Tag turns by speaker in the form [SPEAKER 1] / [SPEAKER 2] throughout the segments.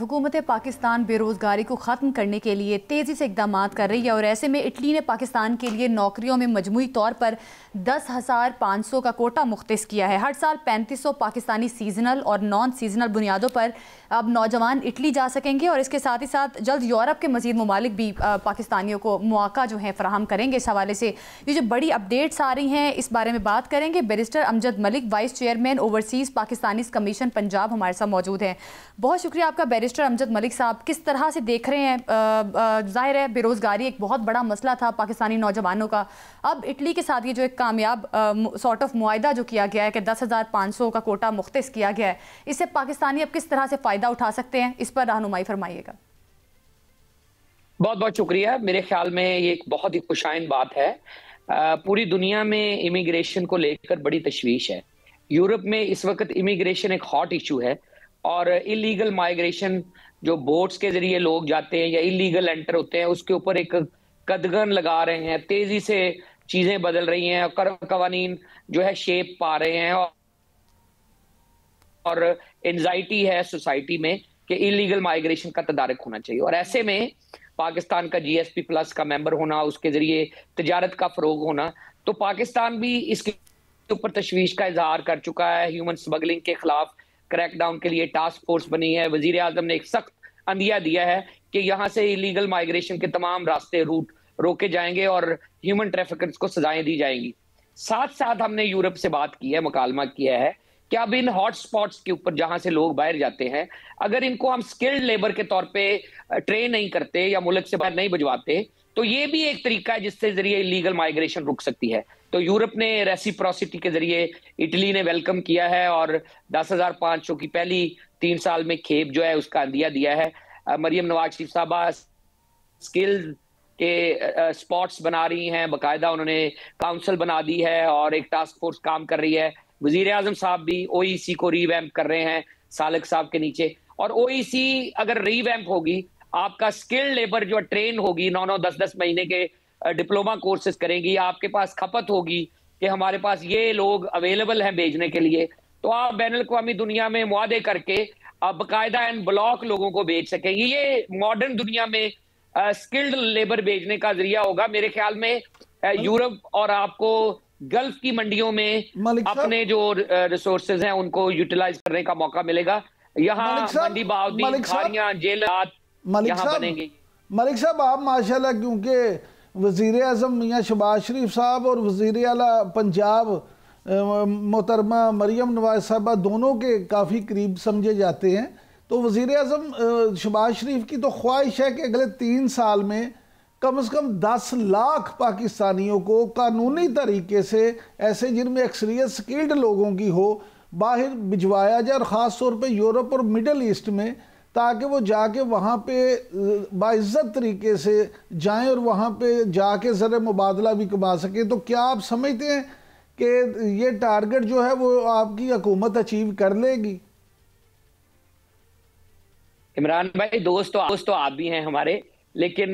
[SPEAKER 1] हुकूमत पाकिस्तान बेरोज़गारी को ख़त्म करने के लिए तेज़ी से इक़दाम कर रही है और ऐसे में इटली ने पाकिस्तान के लिए नौकरियों में मजमूई तौर पर 10,500 का कोटा मुख्तस किया है। हर साल 3500 पाकिस्तानी सीजनल और नॉन सीजनल बुनियादों पर अब नौजवान इटली जा सकेंगे और इसके साथ ही साथ जल्द यूरोप के मज़ीद ममालिक भी पाकिस्तानियों को मौका जो है फ़राहम करेंगे। इस हवाले से ये जो बड़ी अपडेट्स आ रही हैं इस बारे में बात करेंगे। Barrister Amjad Malik, vice chairman overseas Pakistani commission Punjab, हमारे साथ मौजूद हैं। बहुत शुक्रिया आपका बैरिस्टर अमजद मलिक साहब। किस तरह से देख रहे हैं, जाहिर है बेरोज़गारी एक बहुत बड़ा मसला था पाकिस्तानी नौजवानों का, अब इटली के साथ ये जो एक कामयाब सॉर्ट ऑफ मुआहिदा जो किया गया है कि 10,500 का कोटा मुख्तस किया गया है, इससे पाकिस्तानी अब किस तरह से फ़ायदा उठा सकते हैं, इस पर रहनुमाई फरमाइएगा।
[SPEAKER 2] बहुत बहुत शुक्रिया। मेरे ख्याल में ये एक बहुत ही खुशाइन बात है। पूरी दुनिया में इमिग्रेशन को लेकर बड़ी तशवीश है। यूरोप में इस वक्त इमिग्रेशन एक हॉट इशू है और इलीगल माइग्रेशन, जो बोट्स के जरिए लोग जाते हैं या इलीगल एंटर होते हैं, उसके ऊपर एक कदगन लगा रहे हैं। तेजी से चीजें बदल रही हैं और कवानीन जो है शेप पा रहे हैं और एंजाइटी है सोसाइटी में कि इलीगल माइग्रेशन का तदारक होना चाहिए। और ऐसे में पाकिस्तान का जीएसपी प्लस का मेंबर होना, उसके जरिए तजारत का फरोग होना, तो पाकिस्तान भी इसके ऊपर तशवीश का इजहार कर चुका है। ह्यूमन स्मगलिंग के खिलाफ क्रैकडाउन के लिए टास्क फोर्स बनी है। वजीर आजम ने एक सख्त अंदिया दिया है कि यहाँ से इलीगल माइग्रेशन के तमाम रास्ते, रूट रोके जाएंगे और ह्यूमन ट्रैफिकर्स को सजाएं दी जाएंगी। साथ साथ हमने यूरोप से बात की है, मुकालमा किया है कि अब इन हॉट स्पॉट्स के ऊपर जहां से लोग बाहर जाते हैं, अगर इनको हम स्किल्ड लेबर के तौर पे ट्रेन नहीं करते या मुल्क से बाहर नहीं भिजवाते, तो ये भी एक तरीका है जिससे जरिए इलीगल माइग्रेशन रुक सकती है। तो यूरोप ने रेसिप्रोसिटी के जरिए इटली ने वेलकम किया है और 10,500 की पहली 3 साल में खेप जो है उसका अंदिया दिया है। मरियम नवाज शरीफ साहबा स्किल्स के स्पॉट्स बना रही हैं, बाकायदा उन्होंने काउंसिल बना दी है और एक टास्क फोर्स काम कर रही है। वजीर आजम साहब भी ओईसी को रीवैम्प कर रहे हैं सालक साहब के नीचे। और ओईसी अगर रीवैम्प होगी, आपका स्किल्ड लेबर जो ट्रेन होगी, 9-9 10-10 महीने के डिप्लोमा कोर्सेज करेंगी, आपके पास खपत होगी कि हमारे पास ये लोग अवेलेबल हैं भेजने के लिए, तो आप बैनुल-अक़वामी दुनिया में मुआहदे करके आप बाकायदा इन ब्लॉक लोगों को भेज सकेंगे। ये मॉडर्न दुनिया में स्किल्ड लेबर भेजने का जरिया होगा। मेरे ख्याल में यूरोप और आपको गल्फ की मंडियों में अपने जो रिसोर्सेज हैं उनको यूटिलाइज करने का मौका मिलेगा। यहाँ मंडी बहाउद्दीन, खारियां, जेलात यहाँ बनेंगे।
[SPEAKER 3] मलिक साहब, आप माशाल्लाह, क्योंकि वजीर आजम मियाँ शहबाज शरीफ साहब और वजीर आला पंजाब मोहतरमा मरियम नवाज साहबा दोनों के काफ़ी करीब समझे जाते हैं, तो वजीर आजम शहबाज शरीफ की तो ख्वाहिश है कि अगले 3 साल में कम से कम 10 लाख पाकिस्तानियों को कानूनी तरीके से, ऐसे जिनमें अक्सरियत स्किल्ड लोगों की हो, बाहर भिजवाया जाए और ख़ास तौर पे यूरोप और मिडल ईस्ट में, ताकि वो जाके वहाँ पे बाइज्जत तरीके से जाएं और वहाँ पे जाके ज़र मुबादला भी कमा सकें। तो क्या आप समझते हैं कि ये टारगेट जो है वो आपकी हुकूमत अचीव कर लेगी?
[SPEAKER 2] इमरान भाई, दोस्त तो आप भी हैं हमारे, लेकिन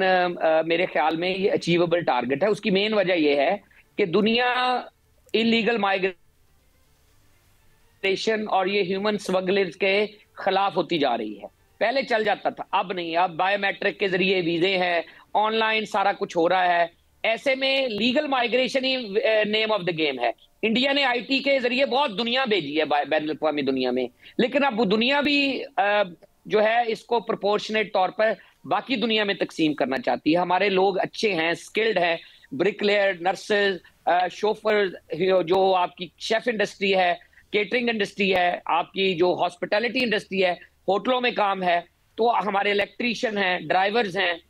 [SPEAKER 2] मेरे ख्याल में ये अचीवेबल टारगेट है। उसकी मेन वजह यह है कि दुनिया इलीगल माइग्रेशन और ये ह्यूमन स्मगलर्स के खिलाफ होती जा रही है। पहले चल जाता था, अब नहीं। अब बायोमेट्रिक के जरिए वीजे हैं, ऑनलाइन सारा कुछ हो रहा है। ऐसे में legal migration he name of the game है। इंडिया ने आईटी के जरिए बहुत दुनिया भेजी है बैनुल-अक़वामी दुनिया में, लेकिन अब वो दुनिया भी जो है इसको प्रोपोर्शनेट तौर पर बाकी दुनिया में तकसीम करना चाहती है। हमारे लोग अच्छे हैं, स्किल्ड हैं, ब्रिकलेयर, नर्सेज, शोफर, जो आपकी शेफ इंडस्ट्री है, केटरिंग इंडस्ट्री है, आपकी जो हॉस्पिटैलिटी इंडस्ट्री है, होटलों में काम है, तो हमारे इलेक्ट्रीशियन हैं, ड्राइवर्स हैं।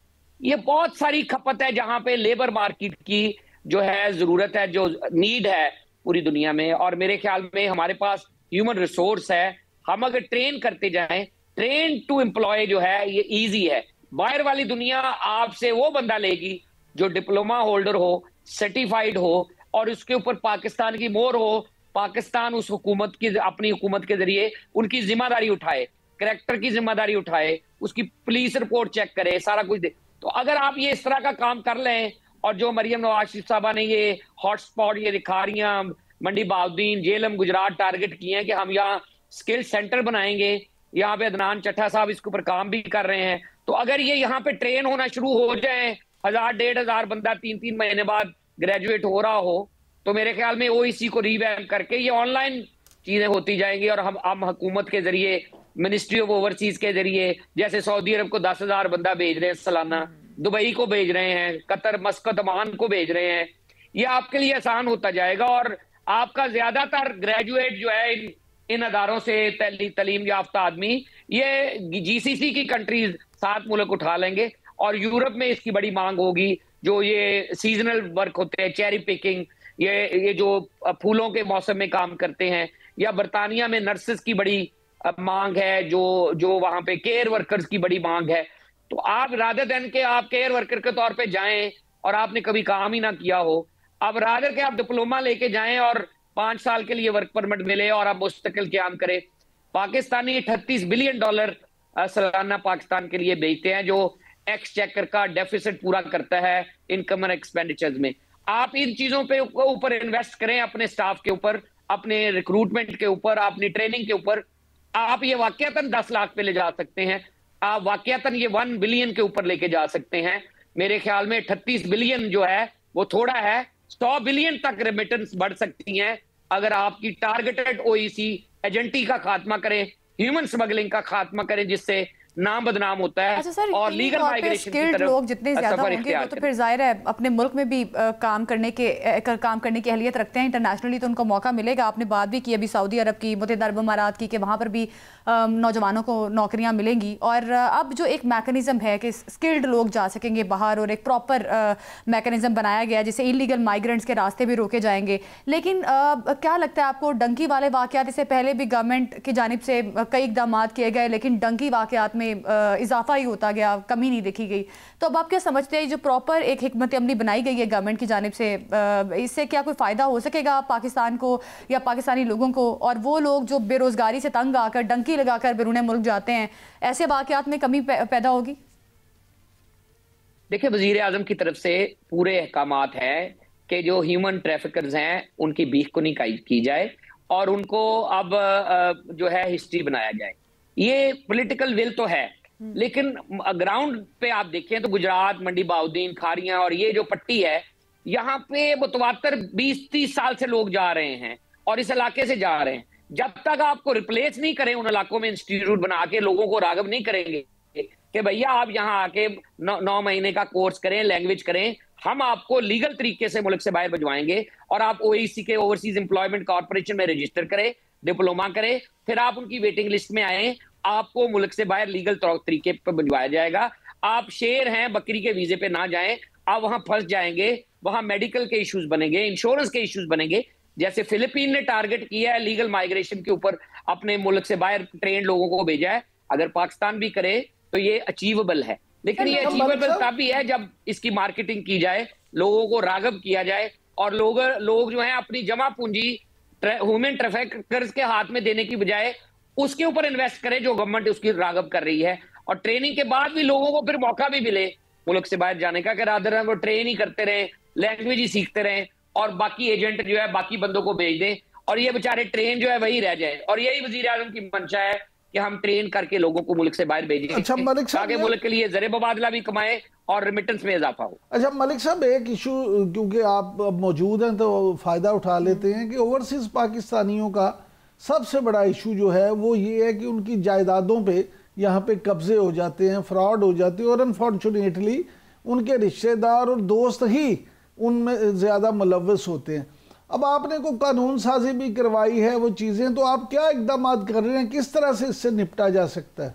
[SPEAKER 2] ये बहुत सारी खपत है जहां पे लेबर मार्केट की जो है जरूरत है, जो नीड है पूरी दुनिया में। और मेरे ख्याल में हमारे पास ह्यूमन रिसोर्स है। हम अगर ट्रेन करते जाएं, ट्रेन टू एम्प्लॉय जो है ये इजी है। बाहर वाली दुनिया आपसे वो बंदा लेगी जो डिप्लोमा होल्डर हो, सर्टिफाइड हो और उसके ऊपर पाकिस्तान की मोहर हो। पाकिस्तान उस हुकूमत की, अपनी हुकूमत के जरिए उनकी जिम्मेदारी उठाए, करैक्टर की जिम्मेदारी उठाए, उसकी पुलिस रिपोर्ट चेक करे, सारा कुछ दे। तो अगर आप ये इस तरह का काम कर लें, और जो मरियम नवाज शरीफ साहबा ने ये हॉटस्पॉट, ये रिखारियां, मंडी बहाउद्दीन, जेलम, गुजरात टारगेट किए हैं कि हम यहाँ स्किल सेंटर बनाएंगे, यहाँ पे अदनान चट्टा साहब इसके ऊपर काम भी कर रहे हैं। तो अगर ये यहाँ पे ट्रेन होना शुरू हो जाए, 1000-1500 बंदा 3-3 महीने बाद ग्रेजुएट हो रहा हो, तो मेरे ख्याल में ओईसी को रिवैम्प करके ये ऑनलाइन चीजें होती जाएंगी और हम हुकूमत के जरिए, मिनिस्ट्री ऑफ ओवरसीज के जरिए, जैसे सऊदी अरब को 10,000 बंदा भेज रहे हैं सालाना, दुबई को भेज रहे हैं, कतर, मस्कत, अमान को भेज रहे हैं, ये आपके लिए आसान होता जाएगा। और आपका ज्यादातर ग्रेजुएट जो है इन अदारों से तलीम याफ्ता आदमी ये जीसीसी की कंट्रीज 7 मुल्क उठा लेंगे। और यूरोप में इसकी बड़ी मांग होगी, जो ये सीजनल वर्क होते हैं, चेरी पिकिंग, ये जो फूलों के मौसम में काम करते हैं, या बरतानिया में नर्सेस की बड़ी मांग है, जो वहां पे केयर वर्कर्स की बड़ी मांग है। तो आप रादर देन के आप केयर वर्कर के तौर पे जाएं और आपने कभी काम ही ना किया हो, अब रादर के आप डिप्लोमा लेके जाएं और 5 साल के लिए वर्क परमिट मिले और आप मुस्तकिल क़याम करें। पाकिस्तानी $38 बिलियन सालाना पाकिस्तान के लिए भेजते हैं, जो एक्सचेकर का डेफिसिट पूरा करता है इनकम और एक्सपेंडिचर्स में। आप इन चीजों पे ऊपर इन्वेस्ट करें, अपने स्टाफ के ऊपर, अपने रिक्रूटमेंट के ऊपर, अपनी ट्रेनिंग के ऊपर। आप ये वाकयातन 10 लाख पे ले जा सकते हैं, आप वाकयातन ये 1 बिलियन के ऊपर लेके जा सकते हैं। मेरे ख्याल में 38 बिलियन जो है वो थोड़ा है, 100 बिलियन तक रेमिटेंस बढ़ सकती हैं अगर आपकी टारगेटेड ओईसी एजेंटी का खात्मा करें, ह्यूमन स्मगलिंग का खात्मा करें, जिससे नाम बदनाम होता है।
[SPEAKER 1] अच्छा सर,
[SPEAKER 2] और लीगल माइग्रेशन की तरफ
[SPEAKER 1] लोग जितने ज्यादा होंगे वो तो फिर जाहिर है अपने मुल्क में भी काम करने की अहलियत रखते हैं, इंटरनेशनली तो उनको मौका मिलेगा। आपने बात भी की अभी सऊदी अरब की, मुत्तहिदा अरब अमारात की, कि वहाँ पर भी नौजवानों को नौकरियाँ मिलेंगी। और अब जो एक मैकेनिज्म है कि स्किल्ड लोग जा सकेंगे बाहर, और एक प्रॉपर मैकेनिज्म बनाया गया जिससे इलीगल माइग्रेंट्स के रास्ते भी रोके जाएंगे। लेकिन क्या लगता है आपको, डंकी वाले वाक़यात, इससे पहले भी गवर्नमेंट की जानिब से कई इक़दाम किए गए, लेकिन डंकी वाक़यात में इजाफा ही होता गया, कमी नहीं देखी गई। तो अब आप क्या समझते हैं, जो प्रॉपर एक हिकमत अमली बनाई गई है गवर्नमेंट की जानिब से, इससे क्या कोई फ़ायदा हो सकेगा पाकिस्तान को या पाकिस्तानी लोगों को? और वो लोग जो बेरोज़गारी से तंग आकर डंकी लगाकर बैरून मुल्क जाते हैं, ऐसे वाक़यात में कमी पैदा होगी?
[SPEAKER 2] देखिए, वज़ीर आज़म की तरफ से पूरे अहकामात है कि जो ह्यूमन ट्रैफिकर्स हैं उनकी भीख को नहीं की जाए और उनको अब जो है हिस्ट्री बनाया जाए। ये पॉलिटिकल विल तो है, लेकिन ग्राउंड पे आप देखें तो गुजरात, मंडी बाउद्दीन, खारियां और ये जो पट्टी है, यहाँ पे मुतवातर 20-30 साल से लोग जा रहे हैं और इस इलाके से जा रहे हैं। जब तक आपको रिप्लेस नहीं करें, उन इलाकों में इंस्टीट्यूट बना के लोगों को राग़िब नहीं करेंगे कि भैया आप यहाँ आके 9 महीने का कोर्स करें, लैंग्वेज करें, हम आपको लीगल तरीके से मुल्क से बाहर भिजवाएंगे और आप ओईसी के ओवरसीज एम्प्लॉयमेंट कॉर्पोरेशन में रजिस्टर करें, डिप्लोमा करें, फिर आप उनकी वेटिंग लिस्ट में आए, आपको मुल्क से बाहर लीगल तरीके पर भिजवाया जाएगा। आप शेर हैं, बकरी के वीजे पे ना जाएं, आप वहां फंस जाएंगे, वहां मेडिकल के इश्यूज बनेंगे, इंश्योरेंस के इश्यूज बनेंगे। जैसे फिलीपीन ने टारगेट किया है लीगल माइग्रेशन के ऊपर, अपने मुल्क से बाहर ट्रेन लोगों को भेजा है, अगर पाकिस्तान भी करे तो ये अचीवेबल है। लेकिन ये अचीवेबल तब भी है जब इसकी मार्केटिंग की जाए, लोगों को राग़िब किया जाए और लोग जो है अपनी जमा पूंजी ह्यूमन ट्रैफिकर्स के हाथ में देने की बजाय उसके ऊपर इन्वेस्ट करें जो गवर्नमेंट उसकी राग़िब कर रही है। और ट्रेनिंग के बाद भी लोगों को फिर मौका भी मिले मुल्क से बाहर जाने का, कि रादर है वो ट्रेन ही करते रहें, लैंग्वेज ही सीखते रहें और बाकी एजेंट जो है बाकी बंदों को भेज दें और ये बेचारे ट्रेन जो है वही रह जाए। और यही वज़ीर आज़म की मंशा है कि हम ट्रेन करके लोगों को मुल्क से बाहर भेजें,
[SPEAKER 3] अच्छा मलिक साहब,
[SPEAKER 2] ताकि मुल्क के लिए ज़र बबादला भी कमाए और रेमिटेंस में इजाफा हो।
[SPEAKER 3] अच्छा मलिक साहब, एक इशू क्योंकि आप मौजूद हैं तो फ़ायदा उठा लेते हैं कि ओवरसीज़ पाकिस्तानियों का सबसे बड़ा इशू जो है वो ये है कि उनकी जायदादों पे यहाँ पे कब्जे हो जाते हैं, फ्रॉड हो जाती है और अनफॉर्चुनेटली उनके रिश्तेदार और दोस्त ही उनमें ज़्यादा मुलव्वस होते हैं। अब आपने को कानून साजी भी करवाई है वो चीज़ें, तो आप क्या इकदाम कर रहे हैं, किस तरह से इससे निपटा जा सकता है?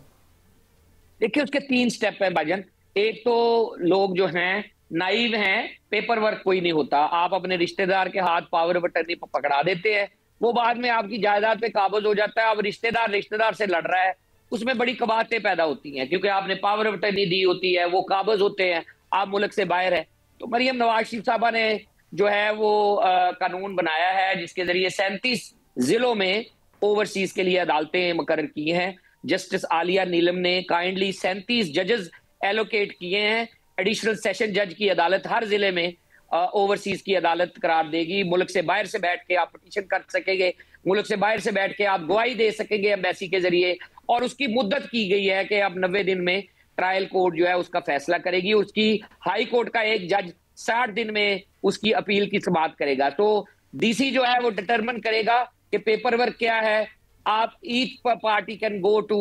[SPEAKER 2] देखिए, उसके 3 स्टेप हैं भाईजान। एक तो लोग जो हैं नाइव हैं, पेपर वर्क कोई नहीं होता, आप अपने रिश्तेदार के हाथ पावर ऑफ अटर्नी पकड़ा देते हैं, वो बाद में आपकी जायदाद पे काबज हो जाता है। अब रिश्तेदार से लड़ रहा है, उसमें बड़ी कबाहतें पैदा होती हैं क्योंकि आपने पावर ऑफ अटर्नी दी होती है, वो काबज होते हैं, आप मुल्क से बाहर है। तो मरियम नवाज शरीफ साहबा ने जो है वो कानून बनाया है जिसके जरिए 37 जिलों में ओवरसीज के लिए अदालतें मुकर्रर की हैं। जस्टिस आलिया नीलम ने काइंडली 37 जजेस एलोकेट किए हैं। एडिशनल सेशन जज की अदालत हर जिले में ओवरसीज की अदालत करार देगी। मुल्क से बाहर से बैठ के आप पिटीशन कर सकेंगे, मुल्क से बाहर से बैठ के आप गवाही दे सकेंगे एम्बेसी के जरिए और उसकी मुद्दत की गई है कि अब 90 दिन में ट्रायल कोर्ट जो है उसका फैसला करेगी। उसकी हाई कोर्ट का एक जज 60 दिन में उसकी अपील की समाअत करेगा। तो डीसी जो है वो डिटरमिन करेगा कि पेपर वर्क क्या है। आप each party can go to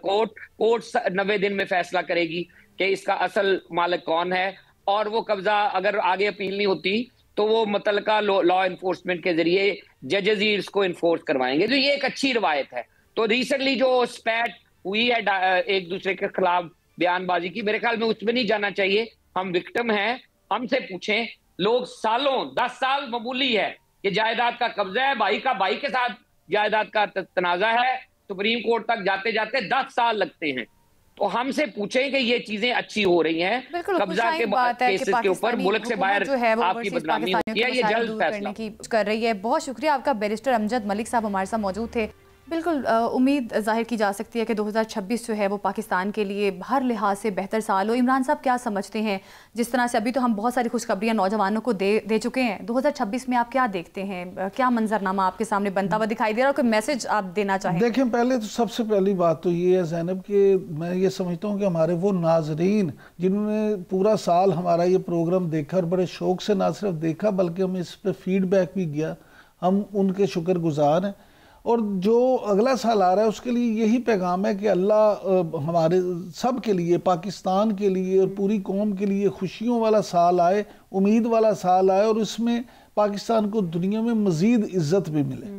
[SPEAKER 2] court 90 दिन में फैसला करेगी कि इसका असल मालिक कौन है, और वो कब्जा अगर आगे अपील नहीं होती तो वो मुतल्लिका लॉ इन्फोर्समेंट के जरिए जजेस ही इसको इन्फोर्स करवाएंगे। तो ये एक अच्छी रवायत है। तो रिसेंटली जो स्पैट हुई है एक दूसरे के खिलाफ बयानबाजी की, मेरे ख्याल में उसमें नहीं जाना चाहिए। हम विक्टिम हैं, हमसे पूछें। लोग सालों 10 साल मामूली है कि जायदाद का कब्जा है, भाई के साथ जायदाद का तनाजा है, सुप्रीम कोर्ट तक जाते जाते 10 साल लगते हैं। तो हमसे पूछें कि ये चीजें अच्छी हो रही हैं, कब्जा के केसेस के ऊपर मुल्क से बाहर
[SPEAKER 1] जो है वो
[SPEAKER 2] आपकी बदनामी होती है, ये जल्द फैसला
[SPEAKER 1] की कर रही है। बहुत शुक्रिया आपका। बैरिस्टर अमजद मलिक साहब हमारे साथ मौजूद थे। बिल्कुल उम्मीद जाहिर की जा सकती है कि 2026 जो है वो पाकिस्तान के लिए हर लिहाज से बेहतर साल हो। इमरान साहब क्या समझते हैं, जिस तरह से अभी तो हम बहुत सारी खुशखबरियां नौजवानों को दे चुके हैं, 2026 में आप क्या देखते हैं, क्या मंजरनामा आपके सामने बनता हुआ दिखाई दे रहा है, और कोई मैसेज आप देना चाहें?
[SPEAKER 3] देखें, पहले तो सबसे पहली बात तो ये है ज़ैनब कि मैं ये समझता हूँ कि हमारे वो नाजरीन जिन्होंने पूरा साल हमारा ये प्रोग्राम देखा और बड़े शौक से ना सिर्फ देखा बल्कि हमें इस पर फीडबैक भी किया, हम उनके शुक्रगुजार हैं। और जो अगला साल आ रहा है उसके लिए यही पैगाम है कि अल्लाह हमारे सब के लिए, पाकिस्तान के लिए और पूरी कौम के लिए खुशियों वाला साल आए, उम्मीद वाला साल आए, और इसमें पाकिस्तान को दुनिया में मज़ीद इज़्ज़त भी मिले।